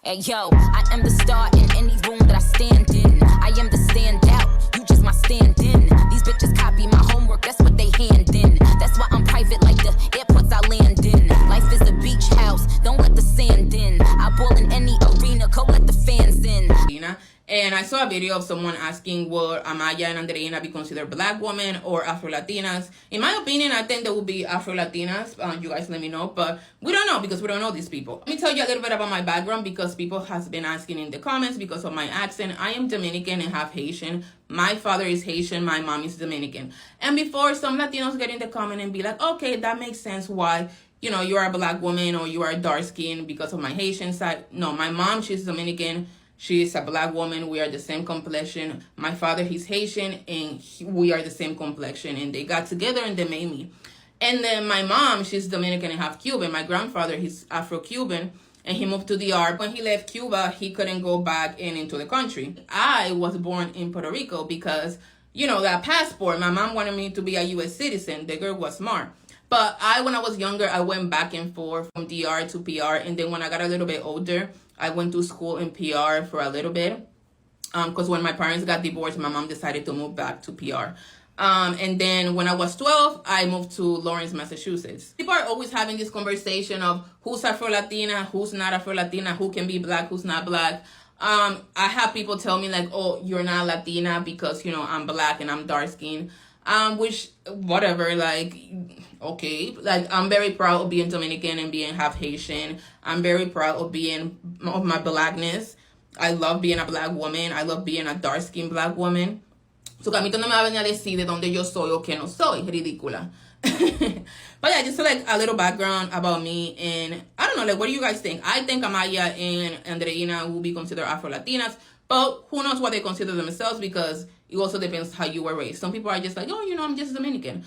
Hey yo, I am the star in any room that I stand in. I am the standout, you just my stand-in. These bitches copy my homework, that's what they hand in. That's why I'm private like the airports I land in. Life is a beach house, don't let the sand in. I ball in any arena, go let the fans in. And I saw a video of someone asking, would Amaya and Andreina be considered black women or Afro-Latinas? In my opinion, I think they will be Afro-Latinas. You guys let me know, but we don't know because we don't know these people. Let me tell you a little bit about my background because people has been asking in the comments because of my accent. I am Dominican and half Haitian. My father is Haitian, my mom is Dominican. And before some Latinos get in the comment and be like, okay, that makes sense why, you know, you are a black woman or you are dark skinned because of my Haitian side. No, my mom, she's Dominican. She is a black woman. We are the same complexion. My father, he's Haitian, and we are the same complexion. And they got together and they made me. And then my mom, she's Dominican and half Cuban. My grandfather, he's Afro-Cuban, and he moved to DR. When he left Cuba, he couldn't go back into the country. I was born in Puerto Rico because, you know, that passport, my mom wanted me to be a U.S. citizen. The girl was smart. But when I was younger, I went back and forth from DR to PR. And then when I got a little bit older, I went to school in PR for a little bit. Because when my parents got divorced, my mom decided to move back to PR. And then when I was 12, I moved to Lawrence, Massachusetts. People are always having this conversation of who's Afro-Latina, who's not Afro-Latina, who can be black, who's not black. I have people tell me like, oh, you're not Latina because, you know, I'm black and I'm dark skinned. Which, whatever, like, okay. Like, I'm very proud of being Dominican and being half Haitian. I'm very proud of my blackness. I love being a black woman. I love being a dark-skinned black woman. So, que a mí tú no me vas a venir a decir de dónde yo soy o que no soy. Ridícula. But yeah, just like a little background about me. And I don't know, like, what do you guys think? I think Amaya and Andreina will be considered Afro-Latinas. But who knows what they consider themselves, because it also depends how you were raised. Some people are just like, oh, you know, I'm just Dominican.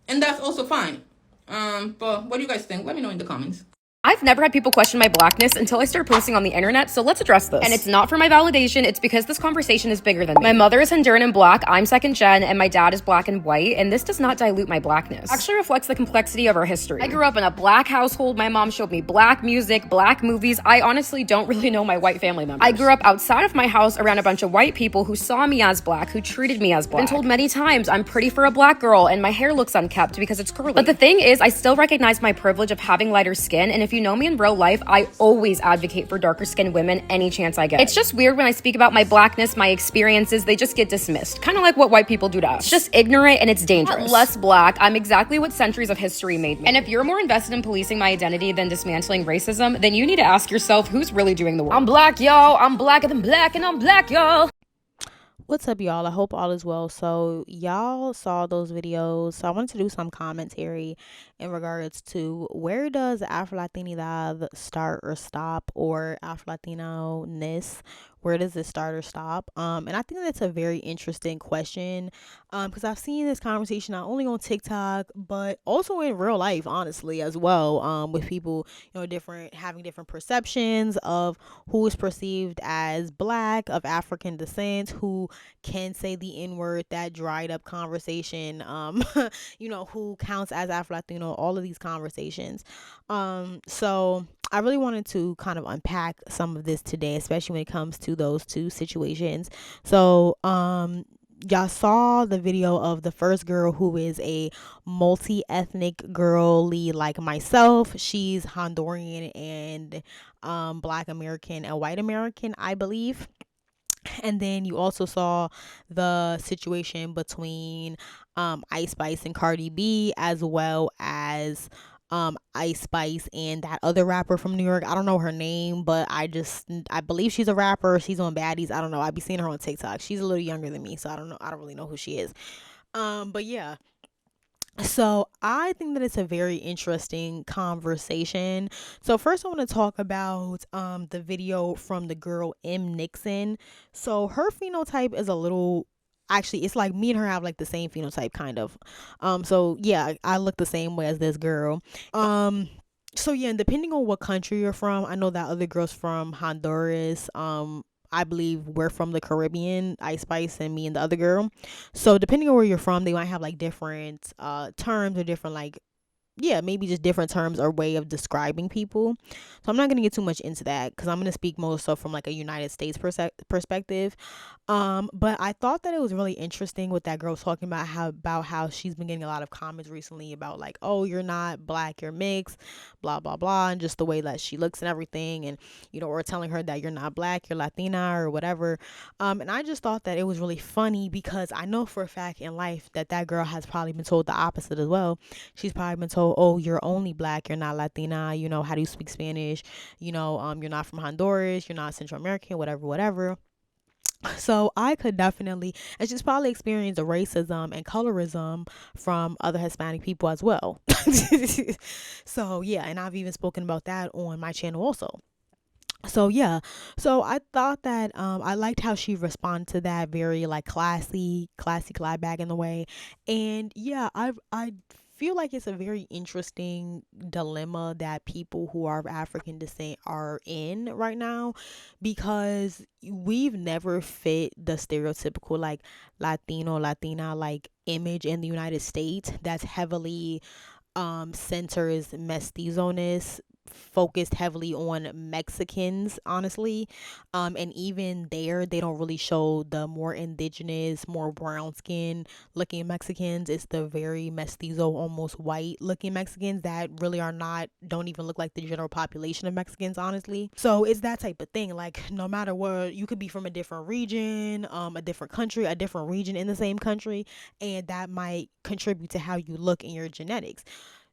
And that's also fine. But what do you guys think? Let me know in the comments. I've never had people question my blackness until I started posting on the internet, so let's address this. And it's not for my validation, it's because this conversation is bigger than me. My mother is Honduran and black, I'm second gen, and my dad is black and white, and this does not dilute my blackness. It actually reflects the complexity of our history. I grew up in a black household, my mom showed me black music, black movies. I honestly don't really know my white family members. I grew up outside of my house around a bunch of white people who saw me as black, who treated me as black. I've been told many times I'm pretty for a black girl, and my hair looks unkept because it's curly. But the thing is, I still recognize my privilege of having lighter skin, and if you know me in real life, I always advocate for darker skinned women any chance I get. It's just weird when I speak about my blackness, my experiences, they just get dismissed. Kind of like what white people do to us. It's just ignorant and it's dangerous. Not less black, I'm exactly what centuries of history made me. And if you're more invested in policing my identity than dismantling racism, then you need to ask yourself who's really doing the work. I'm black, y'all. I'm blacker than black, and I'm black, y'all. What's up, y'all? I hope all is well. So y'all saw those videos, so I wanted to do some commentary in regards to where does Afro-Latinidad start or stop, or Afro-Latino-ness, where does it start or stop? And I think that's a very interesting question, because I've seen this conversation not only on TikTok but also in real life, honestly, as well, with people, you know, having different perceptions of who is perceived as black, of African descent, who can say the N-word, that dried up conversation, you know, who counts as Afro-Latino, all of these conversations. So I really wanted to kind of unpack some of this today, especially when it comes to those two situations. So y'all saw the video of the first girl, who is a multi-ethnic girly like myself. She's Honduran and black American and white American, I believe. And then you also saw the situation between Ice Spice and Cardi B, as well as Ice Spice and that other rapper from New York. I don't know her name, but I believe she's a rapper. She's on Baddies. I don't know. I be seeing her on TikTok. She's a little younger than me, so I don't know. I don't really know who she is. But yeah. So I think that it's a very interesting conversation. So first I want to talk about the video from the girl M. Nixon. So her phenotype is a little, actually it's like me and her have like the same phenotype, kind of. So yeah, I look the same way as this girl. So yeah, and depending on what country you're from, I know that other girl's from Honduras. I believe we're from the Caribbean, Ice Spice and me and the other girl. So depending on where you're from, they might have like different terms or different, like, yeah, maybe just different terms or way of describing people. So I'm not going to get too much into that because I'm going to speak more so from like a United States perspective. But I thought that it was really interesting with that girl talking about how she's been getting a lot of comments recently about like, oh, you're not black, you're mixed, blah blah blah, and just the way that she looks and everything, and or telling her that you're not black, you're Latina or whatever. And I just thought that it was really funny because I know for a fact in life that girl has probably been told the opposite as well. She's probably been told, oh, you're only black, you're not Latina, how do you speak Spanish, you're not from Honduras, you're not Central American, whatever. So I could definitely, and she's probably experienced the racism and colorism from other Hispanic people as well. So yeah, and I've even spoken about that on my channel also. So yeah, so I thought that I liked how she responded to that, very like classy clap back in the way. And yeah, I feel like it's a very interesting dilemma that people who are of African descent are in right now, because we've never fit the stereotypical like Latino Latina like image in the United States that's heavily centers mestizo-ness, focused heavily on Mexicans, honestly. And even there, they don't really show the more indigenous, more brown skin looking Mexicans. It's the very mestizo, almost white looking Mexicans that really don't even look like the general population of Mexicans, honestly. So it's that type of thing. Like, no matter what, you could be from a different region, a different country, a different region in the same country, and that might contribute to how you look in your genetics.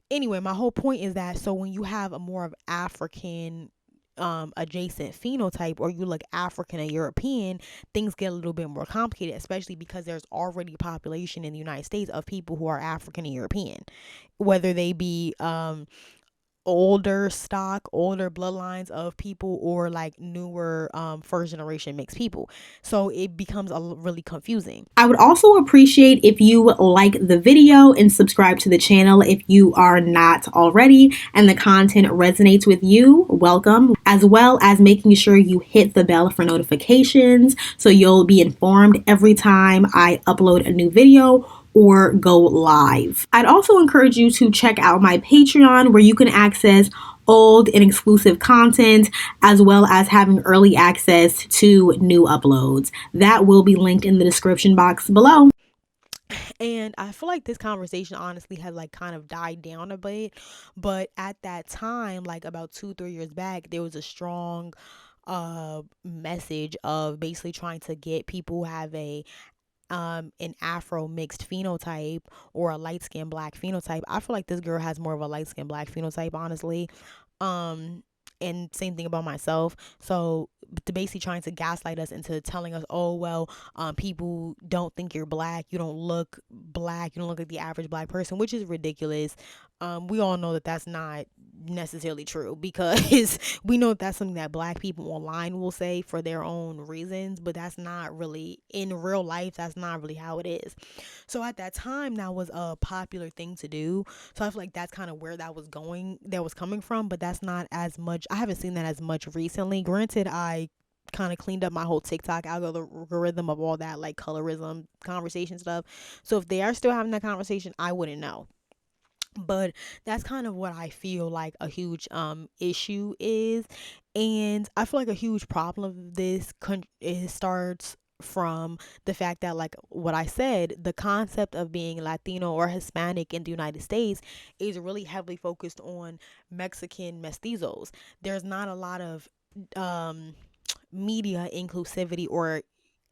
Anyway, my whole point is that, so when you have a more of African adjacent phenotype, or you look African and European, things get a little bit more complicated, especially because there's already a population in the United States of people who are African and European, whether they be older bloodlines of people, or like newer first generation mixed people. So it becomes really confusing. I would also appreciate if you like the video and subscribe to the channel if you are not already and the content resonates with you. Welcome, as well as making sure you hit the bell for notifications so you'll be informed every time I upload a new video or go live. I'd also encourage you to check out my Patreon, where you can access old and exclusive content, as well as having early access to new uploads. That will be linked in the description box below. And I feel like this conversation honestly has like kind of died down a bit, but at that time, like about 2-3 years back, there was a strong message of basically trying to get people who have an Afro mixed phenotype or a light skinned black phenotype. I feel like this girl has more of a light skinned black phenotype, honestly. And same thing about myself. So to basically trying to gaslight us into telling us, oh well, people don't think you're black, you don't look black, you don't look like the average black person, which is ridiculous. We all know that that's not necessarily true, because we know that's something that black people online will say for their own reasons, but that's not really in real life, that's not really how it is. So at that time, that was a popular thing to do. So I feel like that's kind of where that was coming from, but that's not as much. I haven't seen that as much recently. Granted, I kind of cleaned up my whole TikTok algorithm of all that like colorism conversation stuff. So if they are still having that conversation, I wouldn't know. But that's kind of what I feel like a huge issue is. And I feel like a huge problem of this starts from the fact that, like what I said, the concept of being Latino or Hispanic in the United States is really heavily focused on Mexican mestizos. There's not a lot of media inclusivity or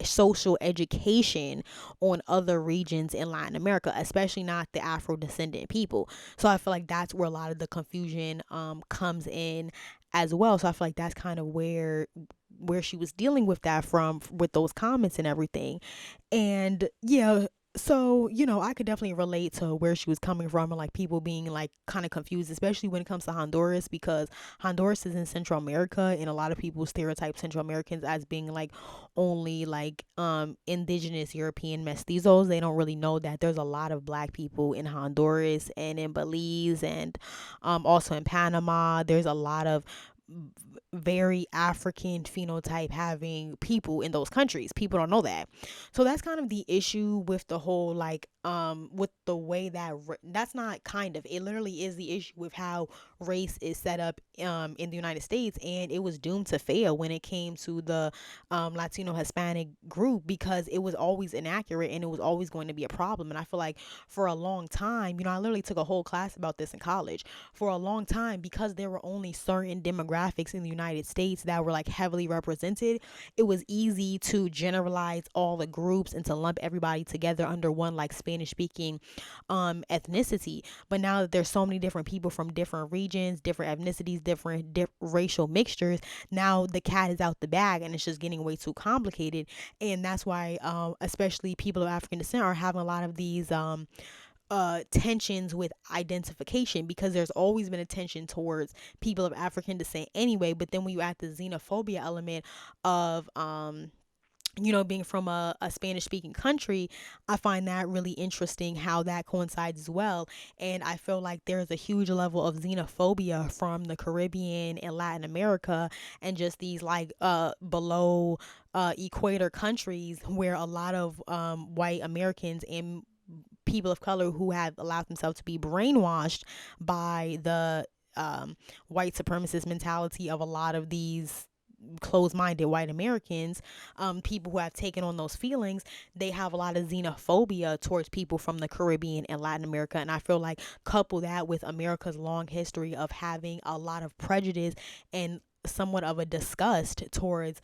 social education on other regions in Latin America, especially not the Afro-descendant people. So I feel like that's where a lot of the confusion comes in as well. So I feel like that's kind of where she was dealing with that from, with those comments and everything. And yeah, so I could definitely relate to where she was coming from, and like people being like kind of confused, especially when it comes to Honduras, because Honduras is in Central America, and a lot of people stereotype Central Americans as being like only like indigenous European mestizos. They don't really know that there's a lot of black people in Honduras and in Belize, and also in Panama. There's a lot of very African phenotype having people in those countries. People don't know that. So that's kind of the issue with the whole like with the way that that's not kind of, it literally is the issue with how race is set up in the United States, and it was doomed to fail when it came to the Latino Hispanic group, because it was always inaccurate and it was always going to be a problem. And I feel like for a long time, I literally took a whole class about this in college. For a long time, because there were only certain demographics in the United States that were like heavily represented, it was easy to generalize all the groups and to lump everybody together under one like Spanish speaking ethnicity. But now that there's so many different people from different regions, different ethnicities, different racial mixtures, now the cat is out the bag and it's just getting way too complicated. And that's why especially people of African descent are having a lot of these tensions with identification, because there's always been a tension towards people of African descent anyway. But then when you add the xenophobia element of being from a Spanish speaking country, I find that really interesting how that coincides as well. And I feel like there's a huge level of xenophobia from the Caribbean and Latin America and just these like below equator countries, where a lot of white Americans and people of color who have allowed themselves to be brainwashed by the white supremacist mentality of a lot of these closed-minded white Americans, people who have taken on those feelings, they have a lot of xenophobia towards people from the Caribbean and Latin America. And I feel like couple that with America's long history of having a lot of prejudice and somewhat of a disgust towards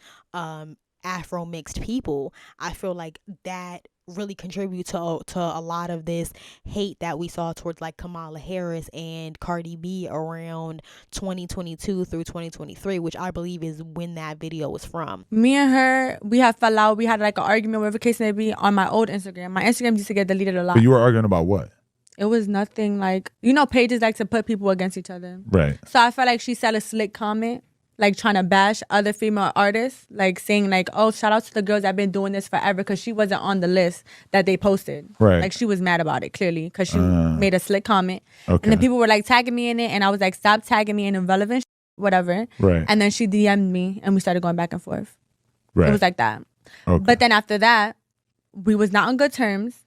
Afro mixed people, I feel like that really contribute to a lot of this hate that we saw towards like Kamala Harris and Cardi B around 2022 through 2023, which I believe is when that video was from. Me and her, we had fell out. We had like an argument, whatever case may be, on my old Instagram. My Instagram used to get deleted a lot. But you were arguing about what? It was nothing like, pages like to put people against each other. Right. So I felt like she said a slick comment, like trying to bash other female artists, like saying like, oh, shout out to the girls that have been doing this forever, because she wasn't on the list that they posted. Right. Like she was mad about it, clearly, because she made a slick comment. Okay. And then people were like tagging me in it, and I was like, stop tagging me in irrelevant whatever. Right. And then she DM'd me and we started going back and forth. Right. It was like that. Okay. But then after that, we was not on good terms.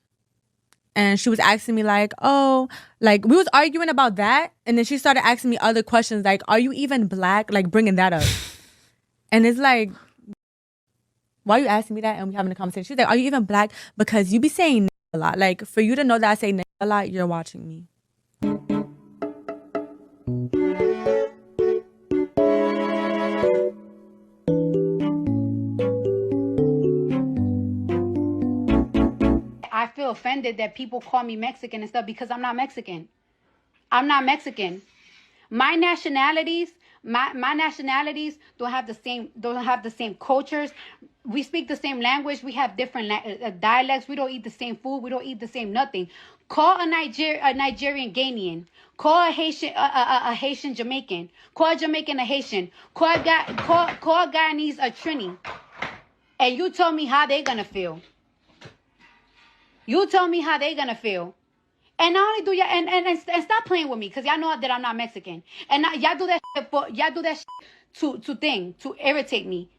And she was asking me like, oh, like we was arguing about that. And then she started asking me other questions like, are you even black? Like bringing that up. And it's like, why are you asking me that? And we having a conversation. She's like, are you even black? Because you be saying a lot. Like for you to know that I say a lot, you're watching me. I feel offended that people call me Mexican and stuff because I'm not Mexican. I'm not Mexican. My nationalities don't have the same cultures. We speak the same language. We have different dialects. We don't eat the same food. We don't eat the same nothing. Call a Nigerian Ghanaian. Call a Haitian Jamaican. Call a Jamaican a Haitian. Call Guyanese a Trini. And you tell me how they gonna feel. You tell me how they gonna feel. And not only do y'all and stop playing with me, because y'all know that I'm not Mexican. And y'all do that shit to irritate me.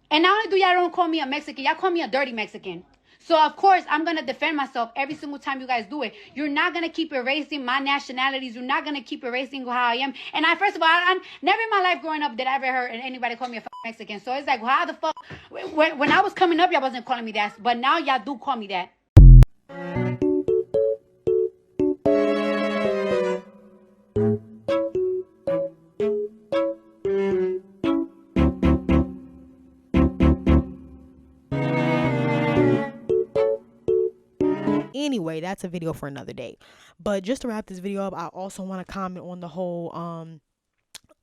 And not only do y'all don't call me a Mexican, y'all call me a dirty Mexican. So of course I'm gonna defend myself every single time you guys do it. You're not gonna keep erasing my nationalities. You're not gonna keep erasing how I am. And first of all, I never in my life growing up did I ever heard anybody call me a Mexican. So it's like, well, how the fuck? When I was coming up, y'all wasn't calling me that, but now y'all do call me that. Anyway, that's a video for another day. But just to wrap this video up, I also want to comment on the whole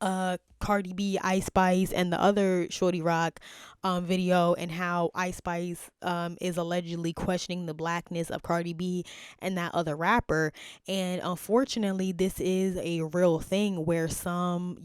Cardi B, Ice Spice, and the other Shorty Rock video, and how Ice Spice is allegedly questioning the blackness of Cardi B and that other rapper. And unfortunately, this is a real thing where some,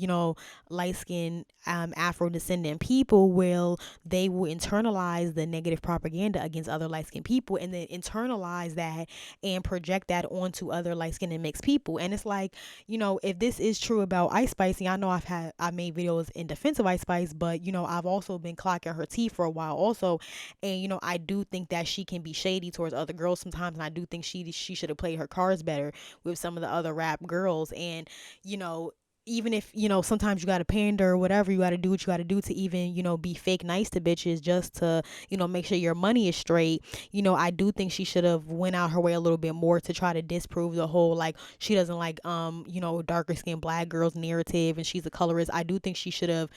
light-skinned Afro-descendant people will internalize the negative propaganda against other light-skinned people, and then internalize that and project that onto other light-skinned and mixed people. And it's like, if this is true about Ice Spice, I know I've made videos in defense of Ice Spice, but I've also been clocking darken her teeth for a while also. And you know, I do think that she can be shady towards other girls sometimes, and I do think she should have played her cards better with some of the other rap girls. And you know, even if, you know, sometimes you got to pander or whatever, you got to do what you got to do to even, you know, be fake nice to bitches just to, you know, make sure your money is straight. You know, I do think she should have went out her way a little bit more to try to disprove the whole, like, she doesn't like, you know, darker skinned black girls narrative and she's a colorist. I do think she should have,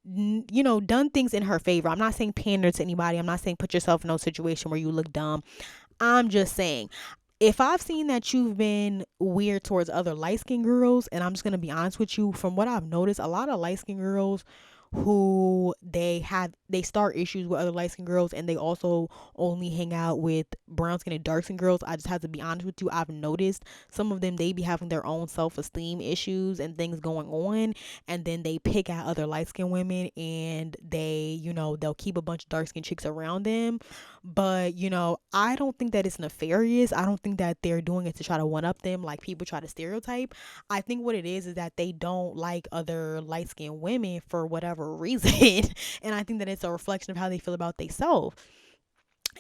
you know, done things in her favor. I'm not saying pander to anybody. I'm not saying put yourself in no situation where you look dumb. I'm just saying, if I've seen that you've been weird towards other light-skinned girls, and I'm just going to be honest with you, from what I've noticed, a lot of light-skinned girls who they start issues with other light-skinned girls, and they also only hang out with brown-skinned and dark-skinned girls. I just have to be honest with you, I've noticed some of them, they be having their own self-esteem issues and things going on, and then they pick out other light-skinned women, and they, you know, they'll keep a bunch of dark-skinned chicks around them. But you know, I don't think that it's nefarious. I don't think that they're doing it to try to one-up them like people try to stereotype. I think what it is that they don't like other light-skinned women for whatever reason. And I think that it's a reflection of how they feel about themselves.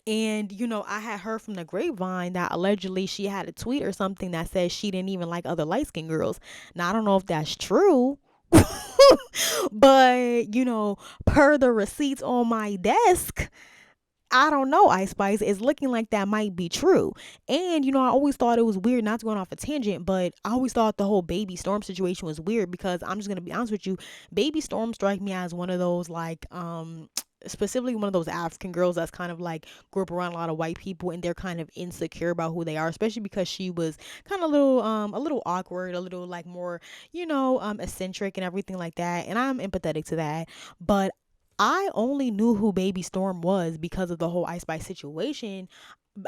And you know, I had heard from the grapevine that allegedly she had a tweet or something that says she didn't even like other light-skinned girls. Now I don't know if that's true. But you know, per the receipts on my desk, I don't know, Ice Spice. It's looking like that might be true. And, you know, I always thought it was weird, not to go off a tangent, but I always thought the whole Baby Storm situation was weird because I'm just going to be honest with you. Baby Storm strike me as one of those, like, specifically one of those African girls that's kind of like grew up around a lot of white people and they're kind of insecure about who they are, especially because she was kind of a little awkward, a little like more, you know, eccentric and everything like that. And I'm empathetic to that. But I only knew who Baby Storm was because of the whole Ice Spice situation.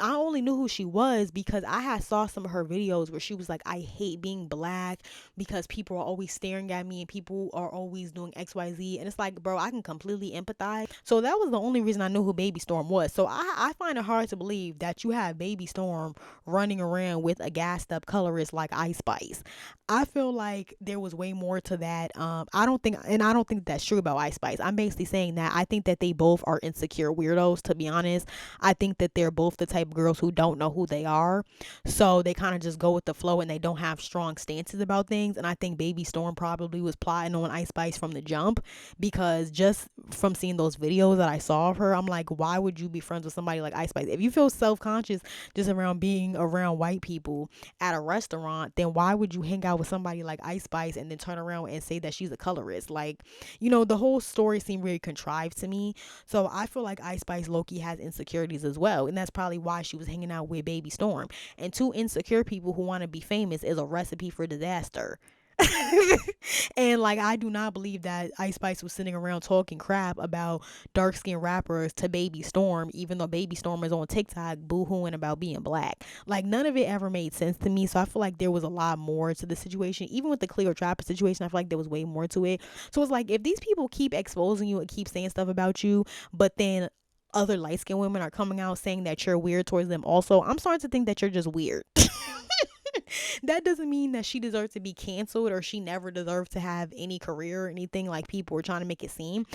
I only knew who she was because I had saw some of her videos where she was like, I hate being black because people are always staring at me and people are always doing XYZ. And it's like, bro, I can completely empathize. So that was the only reason I knew who Baby Storm was. So I find it hard to believe that you have Baby Storm running around with a gassed up colorist like Ice Spice. I feel like there was way more to that. I don't think that's true about Ice Spice. I'm basically saying that I think that they both are insecure weirdos, to be honest. I think that they're both the type of girls who don't know who they are. So they kind of just go with the flow and they don't have strong stances about things. And I think Baby Storm probably was plotting on Ice Spice from the jump, because just from seeing those videos that I saw of her, I'm like, why would you be friends with somebody like Ice Spice? If you feel self-conscious just around being around white people at a restaurant, then why would you hang out with somebody like Ice Spice and then turn around and say that she's a colorist? Like, you know, the whole story seemed really contrived to me. So I feel like Ice Spice low-key has insecurities as well, and that's probably why she was hanging out with Baby Storm. And two insecure people who want to be famous is a recipe for disaster. And like, I do not believe that Ice Spice was sitting around talking crap about dark-skinned rappers to Baby Storm, even though Baby Storm is on TikTok boo-hooing about being black. Like, none of it ever made sense to me. So I feel like there was a lot more to the situation. Even with the Cleo Trapper situation, I feel like there was way more to it. So it's like, if these people keep exposing you and keep saying stuff about you, but then other light-skinned women are coming out saying that you're weird towards them also, I'm starting to think that you're just weird. That doesn't mean that she deserves to be canceled or she never deserved to have any career or anything like people are trying to make it seem.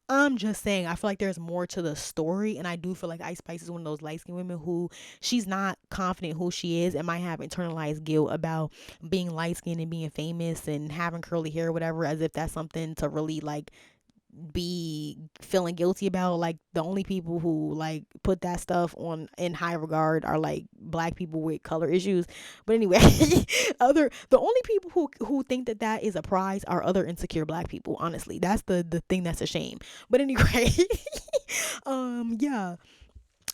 I'm just saying, I feel like there's more to the story, and I do feel like Ice Spice is one of those light-skinned women who she's not confident who she is and might have internalized guilt about being light-skinned and being famous and having curly hair or whatever, as if that's something to really like be feeling guilty about. Like, the only people who like put that stuff on in high regard are like black people with color issues. But anyway, the only people who think that is a prize are other insecure black people. Honestly, that's the thing that's a shame. But anyway, yeah,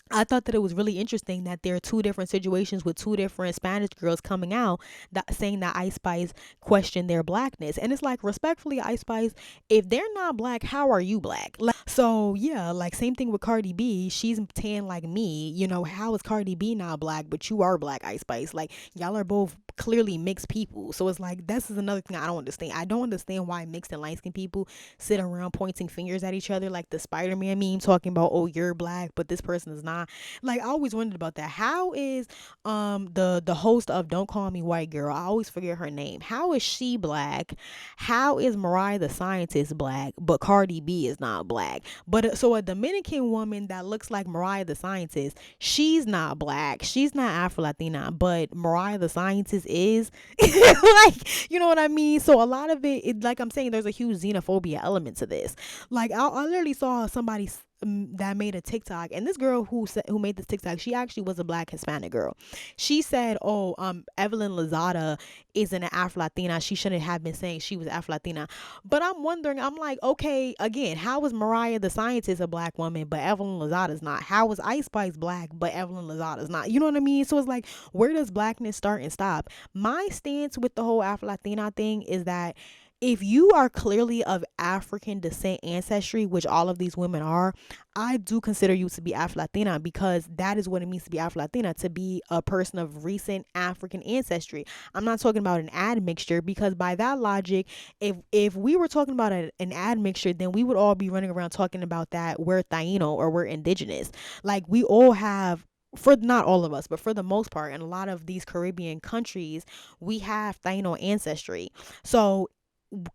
I thought that it was really interesting that there are two different situations with two different Spanish girls coming out that saying that Ice Spice questioned their blackness. And it's like, respectfully, Ice Spice, if they're not black, how are you black? Like, so yeah, like same thing with Cardi B. She's tan like me. You know, how is Cardi B not black, but you are black, Ice Spice? Like, y'all are both clearly mixed people. So it's like, this is another thing I don't understand. I don't understand why mixed and light-skinned people sit around pointing fingers at each other like the Spider-Man meme talking about, oh, you're black, but this person is not Like, I always wondered about that. How is the host of Don't Call Me White Girl, I always forget her name, how is she black? How is Mariah the Scientist black, but Cardi B is not black? But so a Dominican woman that looks like Mariah the Scientist, she's not black, she's not Afro-Latina, but Mariah the Scientist is. Like, you know what I mean? So a lot of it, like I'm saying, there's a huge xenophobia element to this. Like, I literally saw somebody that made a TikTok, and this girl who made this TikTok, she actually was a black Hispanic girl. She said, "Oh, Evelyn Lozada isn't an Afro-Latina. She shouldn't have been saying she was Afro-Latina." But I'm wondering, I'm like, okay, again, how is Mariah the Scientist a black woman, but Evelyn Lozada's not? How is Ice Spice black, but Evelyn Lozada's not? You know what I mean? So it's like, where does blackness start and stop? My stance with the whole Afro-Latina thing is that if you are clearly of African descent ancestry, which all of these women are, I do consider you to be Afro-Latina, because that is what it means to be Afro-Latina, to be a person of recent African ancestry. I'm not talking about an admixture, because by that logic, if we were talking about an admixture, then we would all be running around talking about that we're Taino or we're indigenous. Like, we all have, for not all of us, but for the most part, in a lot of these Caribbean countries, we have Taino ancestry. So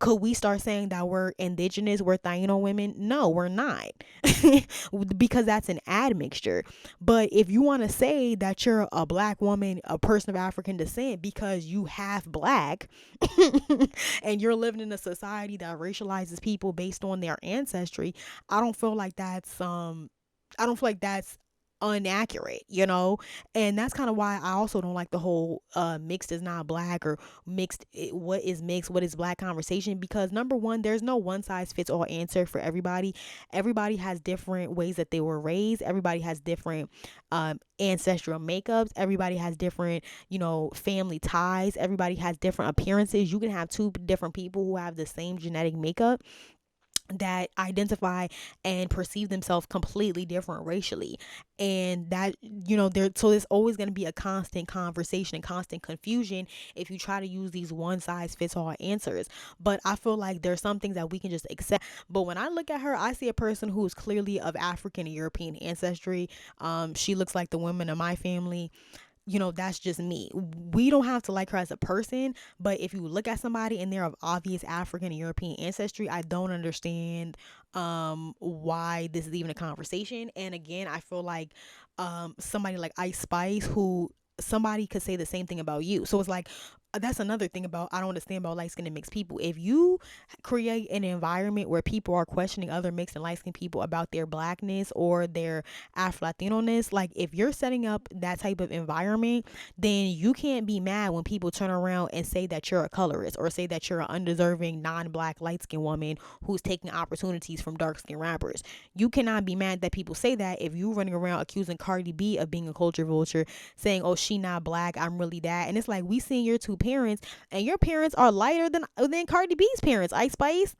could we start saying that we're indigenous, we're Taino women? No, we're not. Because that's an admixture. But if you want to say that you're a black woman, a person of African descent, because you half black and you're living in a society that racializes people based on their ancestry, I don't feel like that's inaccurate, you know. And that's kind of why I also don't like the whole mixed is not black, or what is black conversation, because number one, there's no one size fits all answer for everybody. Everybody has different ways that they were raised, everybody has different ancestral makeups, everybody has different, you know, family ties, everybody has different appearances. You can have two different people who have the same genetic makeup that identify and perceive themselves completely different racially, and that, you know, so there's always going to be a constant conversation and constant confusion if you try to use these one size fits all answers. But I feel like there's some things that we can just accept. But when I look at her, I see a person who is clearly of African and European ancestry. She looks like the women in my family. You know, that's just me. We don't have to like her as a person, but if you look at somebody and they're of obvious African and European ancestry, I don't understand why this is even a conversation. And again, I feel like somebody like Ice Spice, who somebody could say the same thing about you. So it's like, that's another thing about I don't understand about light-skinned and mixed people. If you create an environment where people are questioning other mixed and light-skinned people about their blackness or their Afro-Latino-ness, like if you're setting up that type of environment, then you can't be mad when people turn around and say that you're a colorist, or say that you're an undeserving non-black light-skinned woman who's taking opportunities from dark-skinned rappers. You cannot be mad that people say that if you're running around accusing Cardi B of being a culture vulture, saying, oh, she not black, I'm really that. And it's like, we seen your two parents, and your parents are lighter than Cardi B's parents, Ice Spice.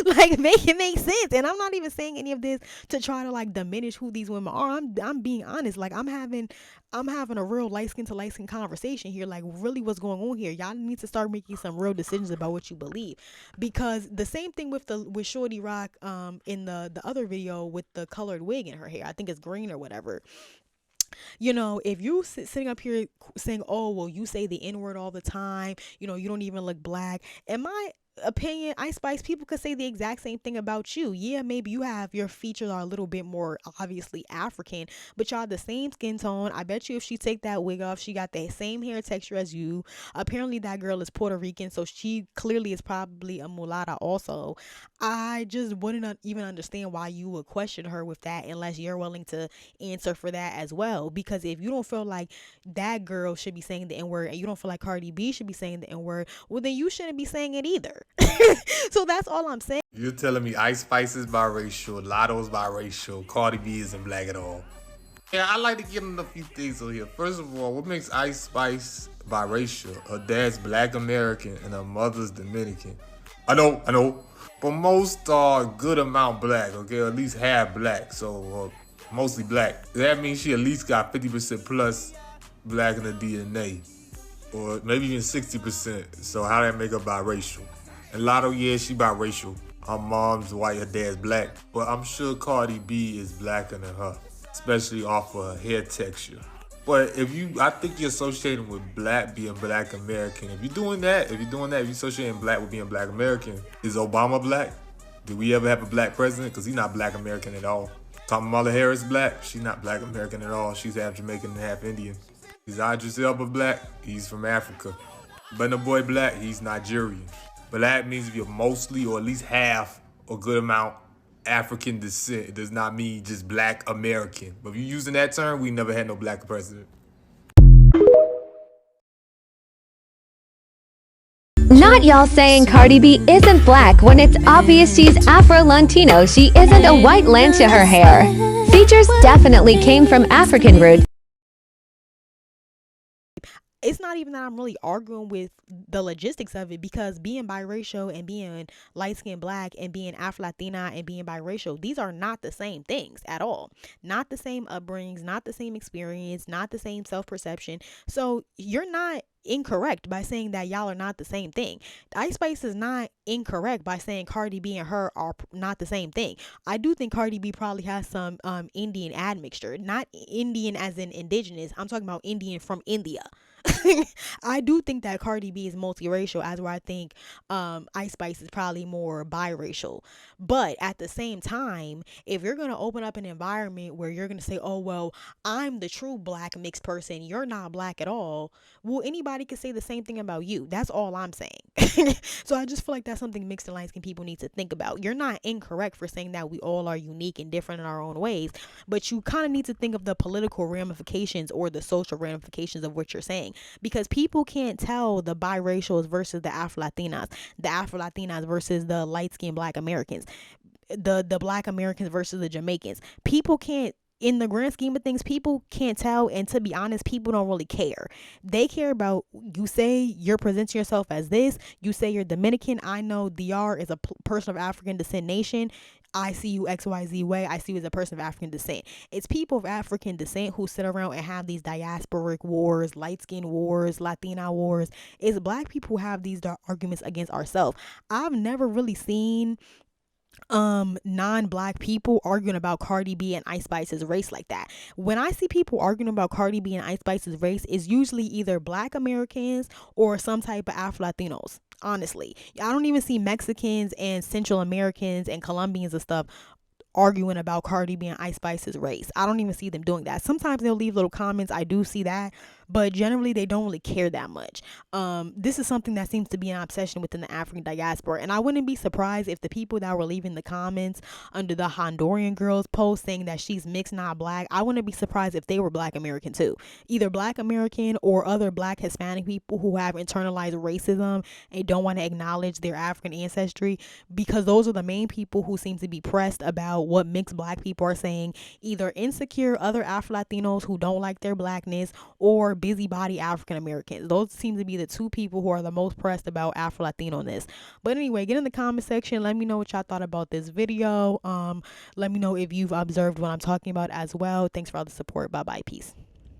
Like, make it make sense. And I'm not even saying any of this to try to like diminish who these women are. I'm being honest. Like, I'm having a real light skin to light skin conversation here. Like, really, what's going on here? Y'all need to start making some real decisions about what you believe. Because the same thing with Shorty Rock in the other video with the colored wig in her hair. I think it's green or whatever. You know, if you sitting up here saying, oh, well, you say the N-word all the time, you know, you don't even look black. In my opinion, Ice Spice, people could say the exact same thing about you. Yeah, maybe your features are a little bit more obviously African, but y'all the same skin tone. I bet you if she take that wig off, she got the same hair texture as you. Apparently that girl is Puerto Rican, so she clearly is probably a mulatta also. I just wouldn't even understand why you would question her with that unless you're willing to answer for that as well. Because if you don't feel like that girl should be saying the N-word, and you don't feel like Cardi B should be saying the N-word, well, then you shouldn't be saying it either. So that's all I'm saying. You're telling me Ice Spice is biracial, Lotto's biracial, Cardi B isn't black at all. Yeah, I like to get into a few things on here. First of all, what makes Ice Spice biracial? Her dad's Black American and her mother's Dominican. I know. But most are a good amount black, okay? Or at least half black, so mostly black. That means she at least got 50% plus black in the DNA. Or maybe even 60%. So how that make her biracial? And Lotto, yeah, she biracial. Her mom's white, her dad's black. But I'm sure Cardi B is blacker than her. especially off of her hair texture. But I think you're associating with being Black American. If you're associating black with being Black American, is Obama black? Did we ever have a black president? Because he's not Black American at all. Kamala Harris black? She's not Black American at all. She's half Jamaican and half Indian. Is Idris Elba black? He's from Africa. Burna Boy black? He's Nigerian. Black means if you're mostly or at least half a good amount African descent. It does not mean just Black American. But if you're using that term, we never had no black president. Not y'all saying Cardi B isn't black when it's obvious she's Afro-Latino. She isn't a white land to her hair. Features definitely came from African roots. It's not even that I'm really arguing with the logistics of it, because being biracial and being light-skinned black and being Afro-Latina and being biracial, these are not the same things at all. Not the same upbringings, not the same experience, not the same self-perception. So you're not incorrect by saying that y'all are not the same thing. Ice Spice is not incorrect by saying Cardi B and her are not the same thing. I do think Cardi B probably has some Indian admixture, not Indian as in indigenous. I'm talking about Indian from India. I do think that Cardi B is multiracial, as where I think Ice Spice is probably more biracial. But at the same time, if you're going to open up an environment where you're going to say, oh, well, I'm the true black mixed person, you're not black at all, well, anybody could say the same thing about you. That's all I'm saying. So I just feel like that's something mixed and light-skinned people need to think about. You're not incorrect for saying that we all are unique and different in our own ways, but you kind of need to think of the political ramifications or the social ramifications of what you're saying. Because people can't tell the biracials versus the Afro-Latinas versus the light-skinned Black Americans, the Black Americans versus the Jamaicans. People can't, in the grand scheme of things, people can't tell, and to be honest, people don't really care. They care about, you say you're presenting yourself as this, you say you're Dominican, I know DR is a person of African descent nation, I see you XYZ way, I see you as a person of African descent. It's people of African descent who sit around and have these diasporic wars, light-skin wars, Latina wars. It's black people who have these arguments against ourselves. I've never really seen non-black people arguing about Cardi B and Ice Spice's race like that. When I see people arguing about Cardi B and Ice Spice's race, it's usually either Black Americans or some type of Afro-Latinos. Honestly, I don't even see Mexicans and Central Americans and Colombians and stuff arguing about Cardi B and Ice Spice's race. I don't even see them doing that. Sometimes they'll leave little comments. I do see that, but generally they don't really care that much. This is something that seems to be an obsession within the African diaspora, and I wouldn't be surprised if the people that were leaving the comments under the Honduran girl's post saying that she's mixed, not black, I wouldn't be surprised if they were Black American too. Either Black American or other Black Hispanic people who have internalized racism and don't want to acknowledge their African ancestry, because those are the main people who seem to be pressed about what mixed black people are saying, either insecure other Afro-Latinos who don't like their blackness, or busybody African Americans. Those seem to be the two people who are the most pressed about Afro-Latino-ness. But anyway, get in the comment section, let me know what y'all thought about this video. Let me know if you've observed what I'm talking about as well. Thanks for all the support. Bye bye, peace.